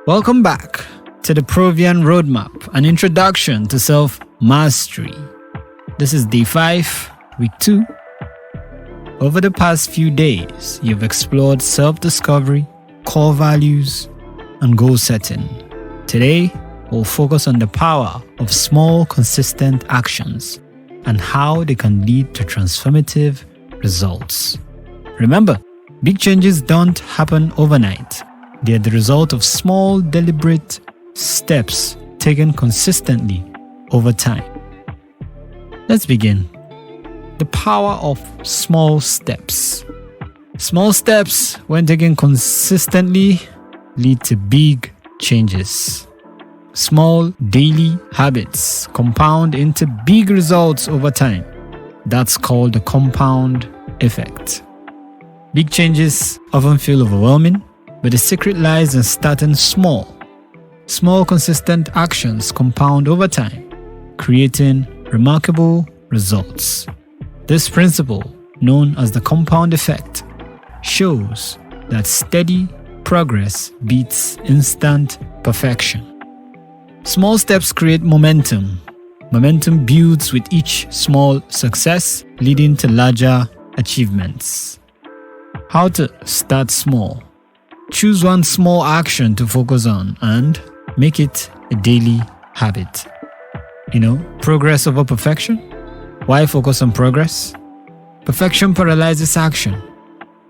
Welcome back to the Provian Roadmap, an introduction to self-mastery. This is day 5, week 2. Over the past few days, you've explored self-discovery, core values, and goal setting. Today, we'll focus on the power of small, consistent actions and how they can lead to transformative results. Remember, big changes don't happen overnight. They are the result of small, deliberate steps taken consistently over time. Let's begin. The power of small steps. Small steps, when taken consistently, lead to big changes. Small daily habits compound into big results over time. That's called the compound effect. Big changes often feel overwhelming, but the secret lies in starting small. Small, consistent actions compound over time, creating remarkable results. This principle, known as the compound effect, shows that steady progress beats instant perfection. Small steps create momentum. Momentum builds with each small success, leading to larger achievements. How to start small. Choose one small action to focus on and make it a daily habit. Progress over perfection. Why focus on progress? Perfection paralyzes action.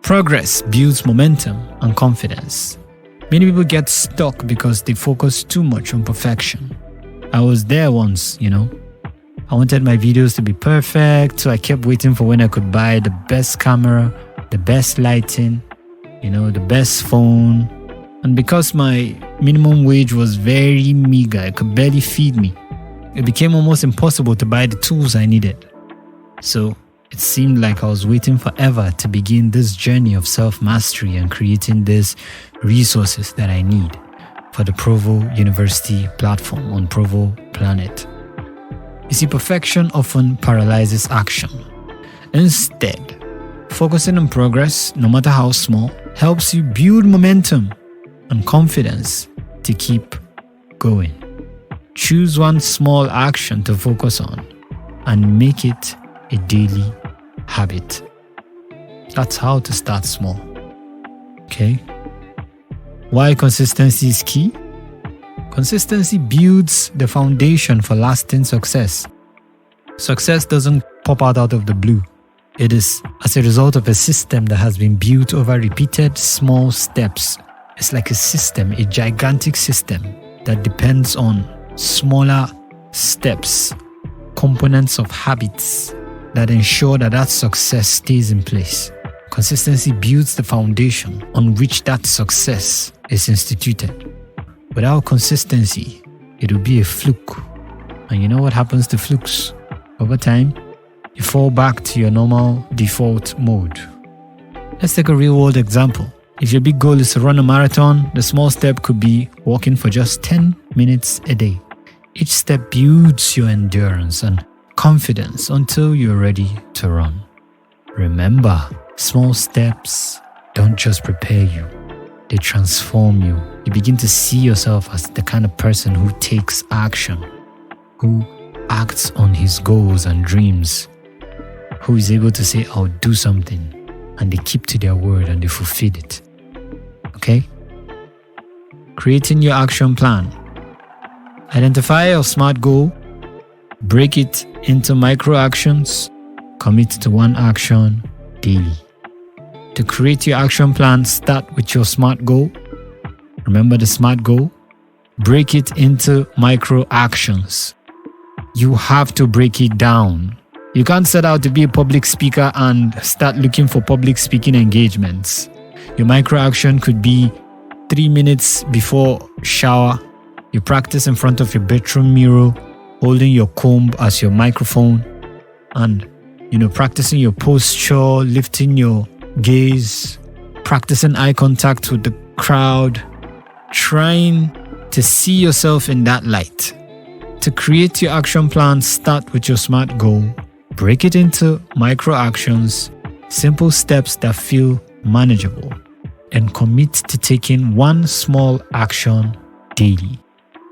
Progress builds momentum and confidence. Many people get stuck because they focus too much on perfection. I was there once, I wanted my videos to be perfect, so I kept waiting for when I could buy the best camera, the best lighting, the best phone. And because my minimum wage was very meager, it could barely feed me, it became almost impossible to buy the tools I needed. So it seemed like I was waiting forever to begin this journey of self-mastery and creating these resources that I need for the Provoe University platform on Provoe Planet. You see, perfection often paralyzes action. Instead, focusing on progress, no matter how small, helps you build momentum and confidence to keep going. Choose one small action to focus on and make it a daily habit. That's how to start small. Okay? Why consistency is key? Consistency builds the foundation for lasting success. Success doesn't pop out of the blue. It is as a result of a system that has been built over repeated small steps. It's like a system, a gigantic system that depends on smaller steps, components of habits that ensure that success stays in place. Consistency builds the foundation on which that success is instituted. Without consistency, it will be a fluke. And you know what happens to flukes? Over time, you fall back to your normal default mode. Let's take a real-world example. If your big goal is to run a marathon, the small step could be walking for just 10 minutes a day. Each step builds your endurance and confidence until you're ready to run. Remember, small steps don't just prepare you, they transform you. You begin to see yourself as the kind of person who takes action, who acts on his goals and dreams, who is able to say, I'll do something, and they keep to their word and they fulfill it. Okay? Creating your action plan. Identify your SMART goal, break it into micro actions, commit to one action daily. To create your action plan, start with your SMART goal. Remember the SMART goal? Break it into micro actions. You have to break it down. You can't set out to be a public speaker and start looking for public speaking engagements. Your micro action could be 3 minutes before shower. You practice in front of your bedroom mirror, holding your comb as your microphone and, practicing your posture, lifting your gaze, practicing eye contact with the crowd, trying to see yourself in that light. To create your action plan, start with your SMART goal. Break it into micro actions, simple steps that feel manageable. then commit to taking one small action daily.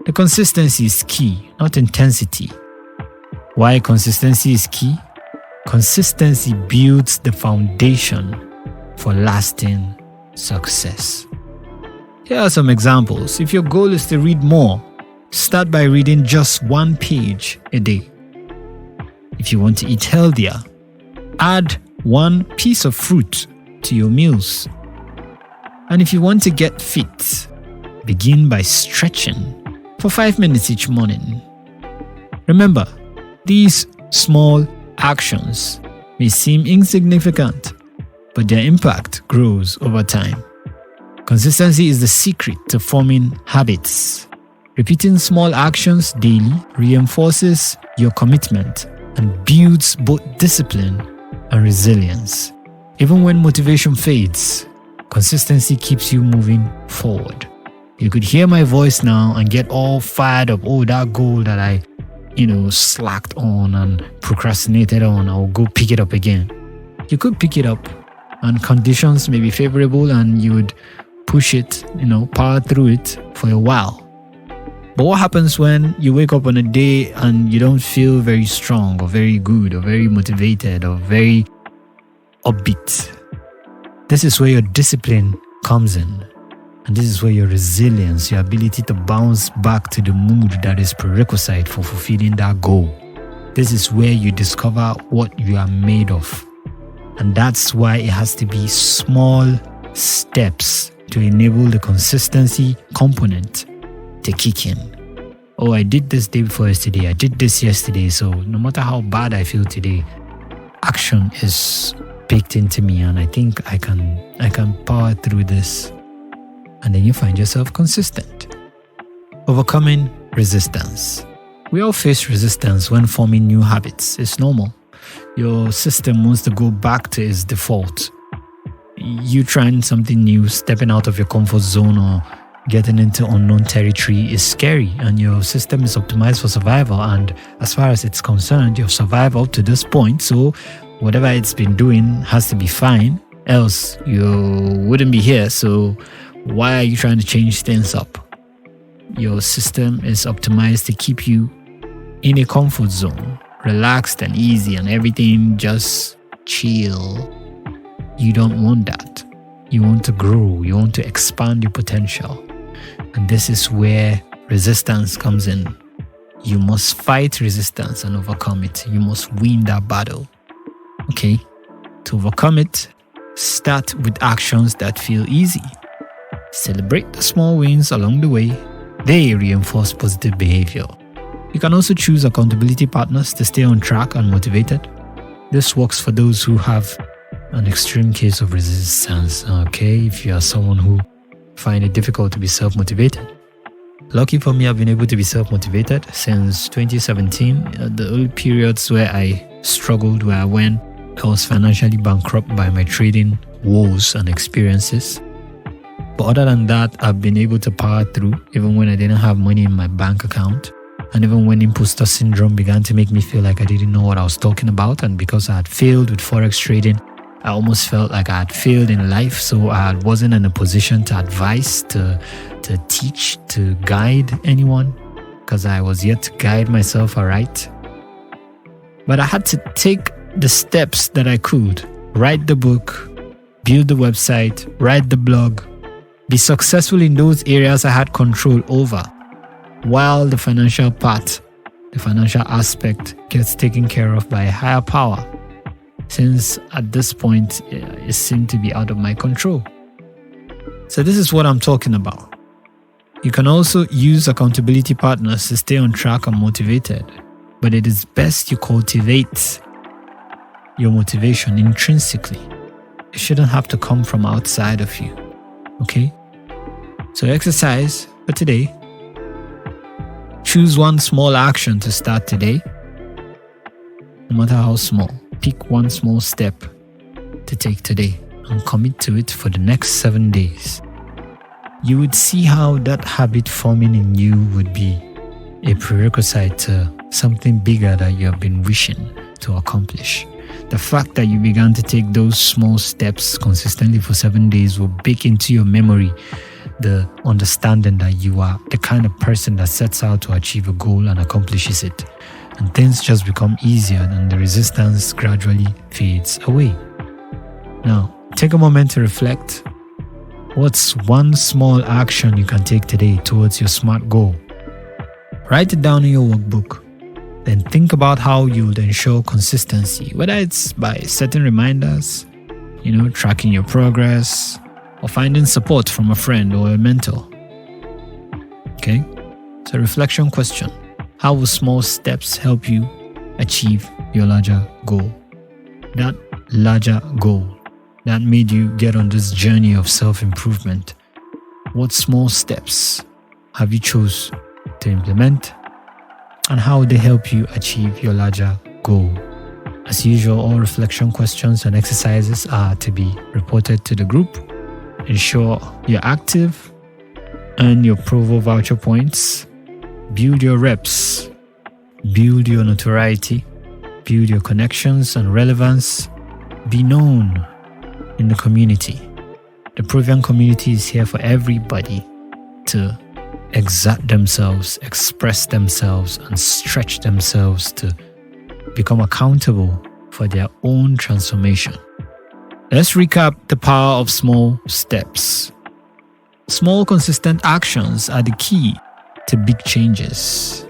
The consistency is key, not intensity. Why consistency is key? Consistency builds the foundation for lasting success. Here are some examples. If your goal is to read more, start by reading just one page a day. If you want to eat healthier, add one piece of fruit to your meals. And if you want to get fit, begin by stretching for 5 minutes each morning. Remember, these small actions may seem insignificant, but their impact grows over time. Consistency is the secret to forming habits. Repeating small actions daily reinforces your commitment and builds both discipline and resilience. Even when motivation fades, consistency keeps you moving forward. You could hear my voice now and get all fired up. Oh, that goal that I, slacked on and procrastinated on, I'll go pick it up again. You could pick it up and conditions may be favorable and you would push it, power through it for a while. But what happens when you wake up on a day and you don't feel very strong or very good or very motivated or very upbeat? This is where your discipline comes in. And this is where your resilience, your ability to bounce back to the mood that is prerequisite for fulfilling that goal. This is where you discover what you are made of. And that's why it has to be small steps to enable the consistency component to kick in. Oh, I did this day before yesterday. I did this yesterday. So no matter how bad I feel today, action is baked into me and I think I can power through this. And then you find yourself consistent. Overcoming resistance. We all face resistance when forming new habits. It's normal. Your system wants to go back to its default. You trying something new, stepping out of your comfort zone or getting into unknown territory is scary and your system is optimized for survival. And as far as it's concerned, you've survived up to this point. So whatever it's been doing has to be fine. Else you wouldn't be here. So why are you trying to change things up? Your system is optimized to keep you in a comfort zone, relaxed and easy and everything just chill. You don't want that. You want to grow. You want to expand your potential. And this is where resistance comes in. You must fight resistance and overcome it. You must win that battle. Okay? To overcome it, start with actions that feel easy. Celebrate the small wins along the way. They reinforce positive behavior. You can also choose accountability partners to stay on track and motivated. This works for those who have an extreme case of resistance, okay? If you are someone who find it difficult to be self-motivated. Lucky for me, I've been able to be self-motivated since 2017. The old periods where I struggled were when I was financially bankrupt by my trading woes and experiences. But other than that, I've been able to power through even when I didn't have money in my bank account. And even when imposter syndrome began to make me feel like I didn't know what I was talking about. And because I had failed with forex trading, I almost felt like I had failed in life. So I wasn't in a position to advise, to teach, to guide anyone. Because I was yet to guide myself aright. But I had to take the steps that I could. Write the book, build the website, write the blog, be successful in those areas I had control over, while the financial part, the financial aspect gets taken care of by a higher power, since at this point it seemed to be out of my control. So this is what I'm talking about. You can also use accountability partners to stay on track and motivated, but it is best you cultivate your motivation intrinsically. It shouldn't have to come from outside of you. Okay? So exercise for today. Choose one small action to start today. No matter how small. Pick one small step to take today and commit to it for the next 7 days. You would see how that habit forming in you would be a prerequisite to something bigger that you have been wishing to accomplish. the fact that you began to take those small steps consistently for 7 days will bake into your memory the understanding that you are the kind of person that sets out to achieve a goal and accomplishes it. And things just become easier and the resistance gradually fades away. Now, take a moment to reflect. What's one small action you can take today towards your SMART goal? Write it down in your workbook. Then think about how you would ensure consistency, whether it's by setting reminders, tracking your progress, or finding support from a friend or a mentor. Okay? So reflection question. How will small steps help you achieve your larger goal? That larger goal that made you get on this journey of self-improvement. What small steps have you chose to implement? And how would they help you achieve your larger goal? As usual, all reflection questions and exercises are to be reported to the group. Ensure you're active, earn your Provoe voucher points, build your reps, build your notoriety, build your connections and relevance, be known in the community. The Provian community is here for everybody to exert themselves, express themselves, and stretch themselves to become accountable for their own transformation. Let's recap the power of small steps. Small, consistent actions are the key to big changes.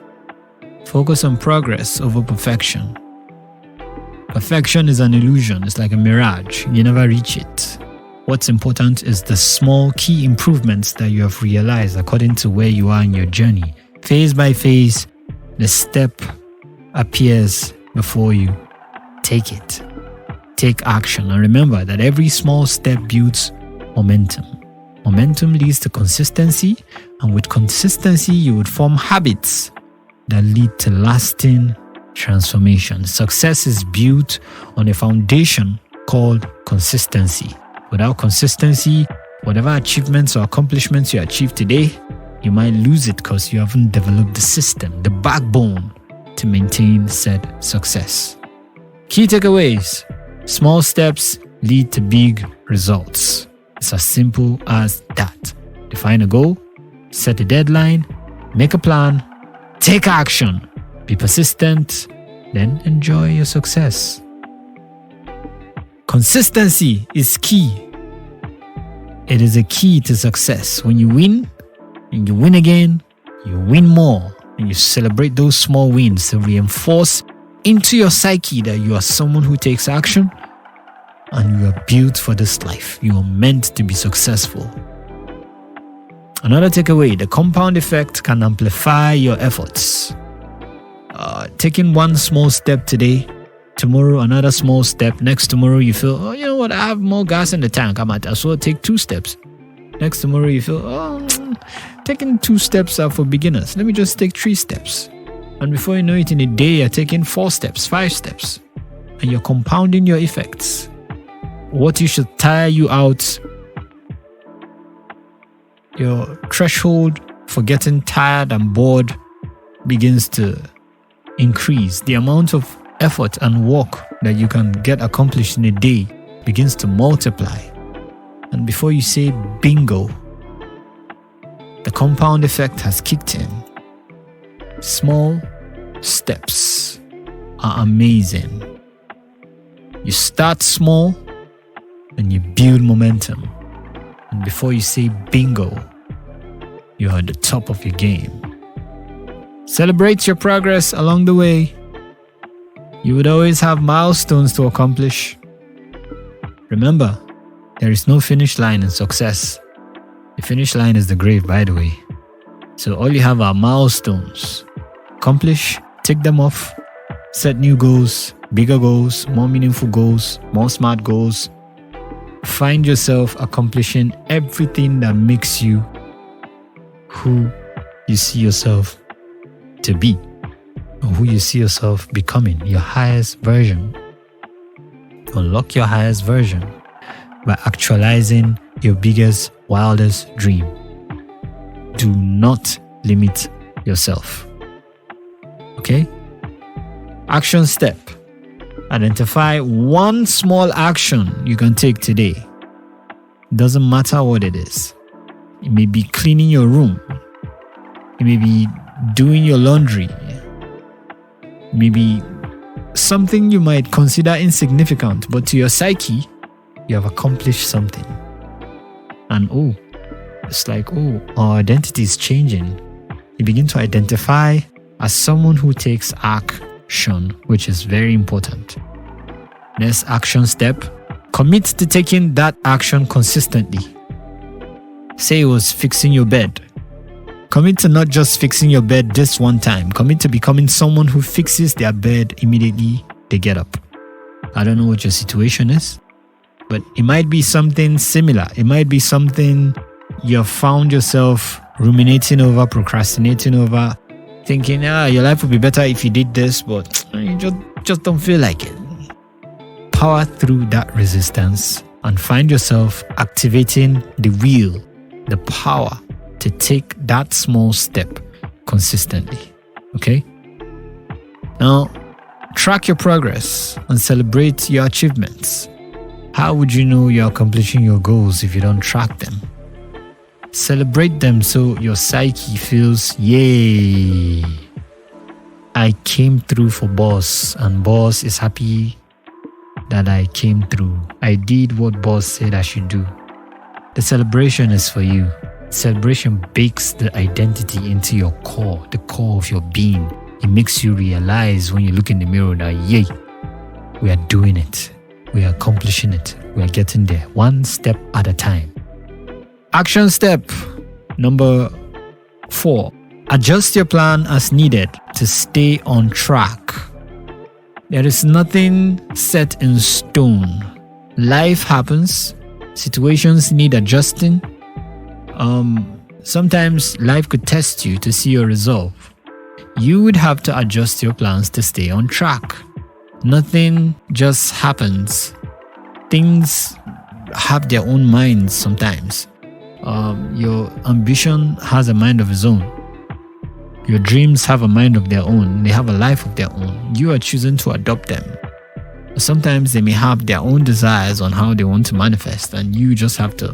Focus on progress over perfection. Perfection is an illusion. It's like a mirage. You never reach it. What's important is the small key improvements that you have realized according to where you are in your journey. Phase by phase, the step appears before you. Take it. Take action. And remember that every small step builds momentum. Momentum leads to consistency, and with consistency, you would form habits that lead to lasting transformation. Success is built on a foundation called consistency. Without consistency, whatever achievements or accomplishments you achieve today, you might lose it because you haven't developed the system, the backbone to maintain said success. Key takeaways. Small steps lead to big results. It's as simple as that. Define a goal, set a deadline, make a plan, take action, be persistent, then enjoy your success. Consistency is key. It is a key to success. When you win, and you win again, you win more, and you celebrate those small wins to reinforce into your psyche that you are someone who takes action and you are built for this life. You are meant to be successful. Another takeaway, the compound effect can amplify your efforts. Taking one small step today, tomorrow another small step, next tomorrow you feel, oh, you know what, I have more gas in the tank, I might as well take 2 steps. Next tomorrow you feel, oh, taking 2 steps are for beginners, let me just take 3 steps. And before you know it, in a day you're taking 4 steps, 5 steps, and you're compounding your effects. What you should tire you out, your threshold for getting tired and bored begins to increase. The amount of effort and work that you can get accomplished in a day begins to multiply. And before you say bingo, the compound effect has kicked in. Small steps are amazing. You start small and you build momentum. And before you say bingo, you're at the top of your game. Celebrate your progress along the way. You would always have milestones to accomplish. Remember, there is no finish line in success. The finish line is the grave, by the way. So all you have are milestones. Accomplish, tick them off, set new goals, bigger goals, more meaningful goals, more smart goals. Find yourself accomplishing everything that makes you who you see yourself to be, or who you see yourself becoming, your highest version. Unlock your highest version by actualizing your biggest, wildest dream. Do not limit yourself. Okay? Action step. Identify one small action you can take today. It doesn't matter what it is. It may be cleaning your room. It may be doing your laundry. It may be something you might consider insignificant, but to your psyche, you have accomplished something. And it's like, our identity is changing. You begin to identify as someone who takes action, which is very important. Next action step, commit to taking that action consistently. Say it was fixing your bed. Commit to not just fixing your bed this one time. Commit to becoming someone who fixes their bed immediately they get up. I don't know what your situation is, but it might be something similar. It might be something you have found yourself ruminating over, procrastinating over, thinking, your life would be better if you did this, but you just don't feel like it. Power through that resistance and find yourself activating the will, the power to take that small step consistently. Okay? Now, track your progress and celebrate your achievements. How would you know you're accomplishing your goals if you don't track them? Celebrate them so your psyche feels, yay, I came through for boss, and boss is happy that I came through. I did what boss said I should do. The celebration is for you. Celebration bakes the identity into your core, the core of your being. It makes you realize when you look in the mirror that, yay, we are doing it. We are accomplishing it. We are getting there, one step at a time. Action step number 4. Adjust your plan as needed to stay on track. There is nothing set in stone. Life happens. Situations need adjusting. Sometimes life could test you to see your resolve. You would have to adjust your plans to stay on track. Nothing just happens. Things have their own minds sometimes. Your ambition has a mind of its own. Your dreams have a mind of their own. They have a life of their own. You are choosing to adopt them. Sometimes they may have their own desires on how they want to manifest, and you just have to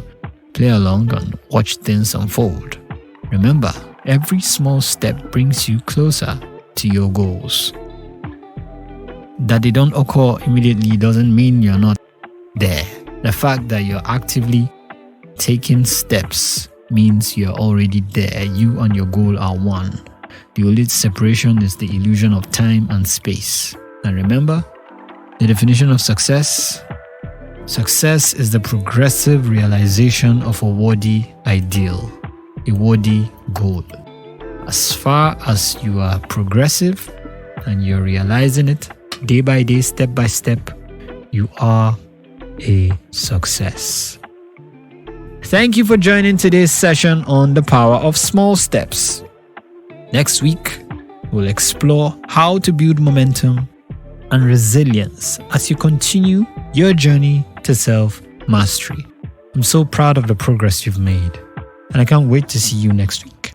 play along and watch things unfold. Remember, every small step brings you closer to your goals. That they don't occur immediately doesn't mean you're not there. The fact that you're actively taking steps means you're already there. You and your goal are one. The only separation is the illusion of time and space. And remember, the definition of success? Success is the progressive realization of a worthy ideal, a worthy goal. As far as you are progressive and you're realizing it day by day, step by step, you are a success. Thank you for joining today's session on the power of small steps. Next week, we'll explore how to build momentum and resilience as you continue your journey to self-mastery. I'm so proud of the progress you've made, and I can't wait to see you next week.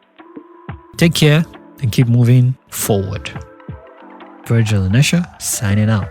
Take care and keep moving forward. Virgil and Esha signing out.